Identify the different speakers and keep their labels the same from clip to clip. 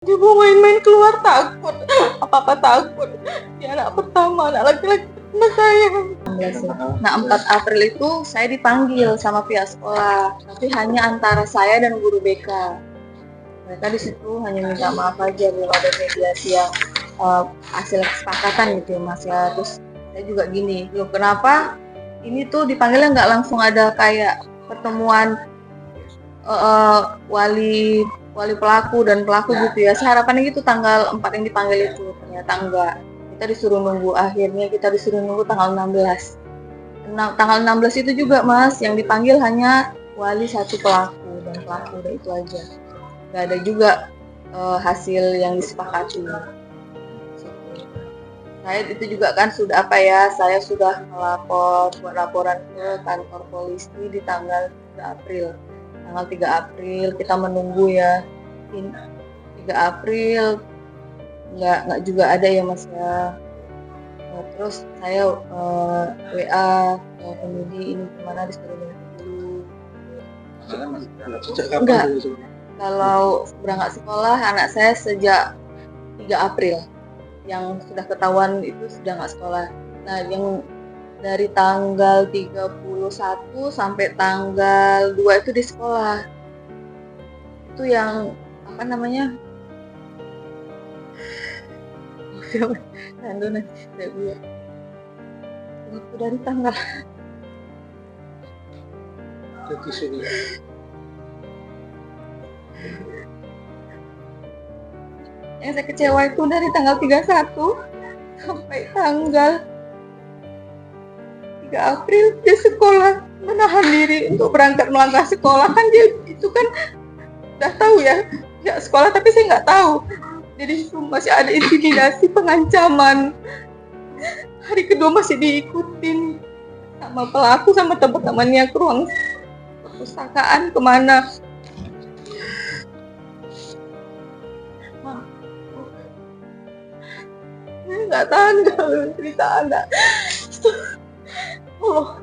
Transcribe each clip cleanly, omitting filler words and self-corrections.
Speaker 1: Dia mau main-main keluar takut, apa-apa takut. Dia anak pertama, anak laki-laki pertama saya. Nah, 4 April itu saya dipanggil sama pihak sekolah, tapi hanya antara saya dan guru BK. Mereka di situ hanya minta maaf aja, belum ada mediasi yang hasil kesepakatan gitu ya Mas ya. Terus saya juga gini, loh kenapa ini tuh dipanggilnya nggak langsung ada kayak pertemuan wali pelaku dan pelaku gitu ya. Saya harapannya gitu tanggal 4 yang dipanggil itu, ternyata enggak. Kita disuruh nunggu, akhirnya kita disuruh nunggu tanggal 16. Tanggal 16 itu juga Mas, yang dipanggil hanya wali satu pelaku dan pelaku, udah itu aja. Nggak ada juga hasil yang disepakati. Saya itu juga kan sudah saya sudah melapor buat laporan ke kantor polisi di tanggal 3 April. Tanggal 3 April kita menunggu ya. 3 April nggak juga ada ya Mas ya. Terus saya WA pengemudi ini gimana, disuruh nunggu dulu. Enggak. Kalau berangkat sekolah anak saya sejak 3 April. Yang sudah ketahuan itu sudah nggak sekolah. Nah, yang dari tanggal 31 sampai tanggal 2 itu di sekolah. Itu yang apa namanya? Waktu dari tanggal yang saya kecewa itu dari tanggal 31 sampai tanggal 3 April dia sekolah, menahan diri untuk berangkat melangkah sekolah. Kan dia itu kan udah tahu ya, nggak sekolah, tapi saya nggak tahu. Jadi masih ada intimidasi, pengancaman. Hari kedua masih diikutin sama pelaku, sama teman-temannya ke ruang perpustakaan kemana. Nggak tahan kalau cerita anak. Oh.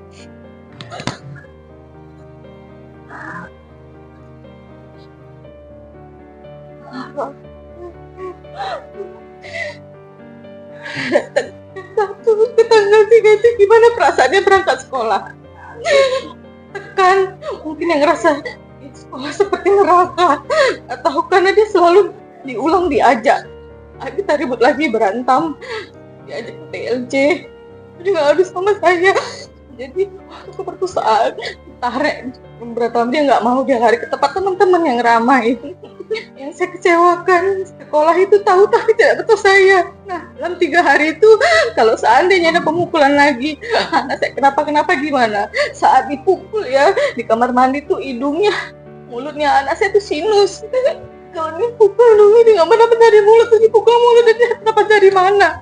Speaker 1: Satu tetangga sih gimana perasaannya berangkat sekolah, tekan, mungkin yang ngerasa sekolah seperti neraka, atau karena dia selalu diulang diajak, kita ribut lagi, berantem, diajak ke TLC, dia nggak harus sama saya. Jadi waktu ke perpustakaan tarik beberapa, dia nggak mau, dia lari ke tempat teman-teman yang ramai. Yang saya kecewakan, sekolah itu tahu tapi tidak betul saya. Nah, dalam 3 hari itu kalau seandainya ada pemukulan lagi, anak saya kenapa gimana? Saat dipukul ya di kamar mandi tuh hidungnya, mulutnya anak saya tuh sinus. Kalau dipukul dulu dia nggak pernah dari mulut, tuh dipukul mulut, dia dapat dari mana?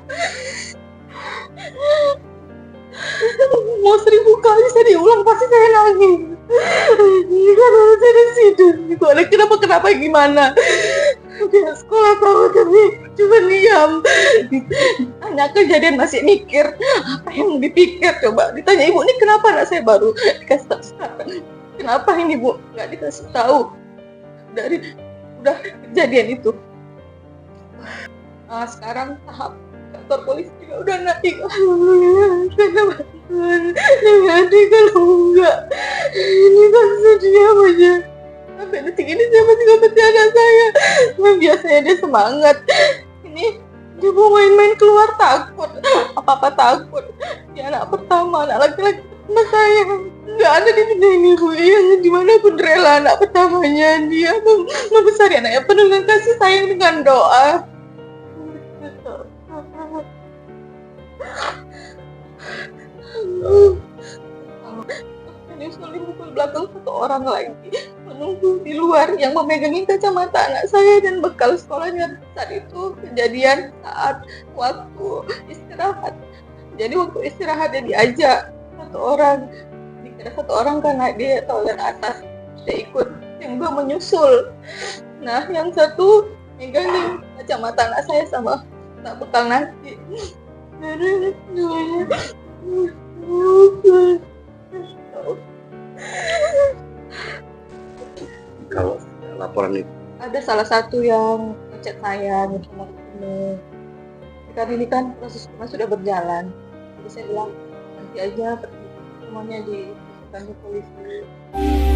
Speaker 1: Mau 1000 kali saya diulang pasti saya nangis. Karena saya di situ, kenapa gimana? Dia sekolah tahu tapi cuma diam. Tanya kejadian masih mikir, apa yang dipikir coba? Ditanya ibu, ini kenapa anak saya baru dikasih tahu sekarang? Kenapa ini bu nggak dikasih tahu dari udah kejadian itu? Nah, sekarang tahap kantor polisi juga udah naik. Karena bantuan yang ada, kalau enggak ini kan diam aja. Sampai detik ini saya masih nggak percaya anak saya. Biasanya dia semangat, ini dia mau main-main keluar takut, apa-apa takut. Dia anak pertama, anak laki-laki pertama saya. Nggak ada di dunia ini bu yang dimanapun rela anak pertamanya dia membesari anaknya penuh dengan kasih sayang, dengan doa. Menyusul pukul belakang satu orang lagi menunggu di luar yang memegangin kacamata anak saya dan bekal sekolahnya. Saat itu kejadian saat waktu istirahat. Jadi waktu istirahat dia diajak satu orang, dikira satu orang kan naik dia toilet atas, dia ikut, yang dua menyusul. Nah, yang satu megangin kacamata anak saya sama bekal nasi.
Speaker 2: Kalau laporan itu
Speaker 1: ada salah satu yang ngechat saya minta mau ketemu. Kan ini kan proses hukumnya sudah berjalan, jadi saya bilang nanti aja ketemu semuanya di kantor polisi.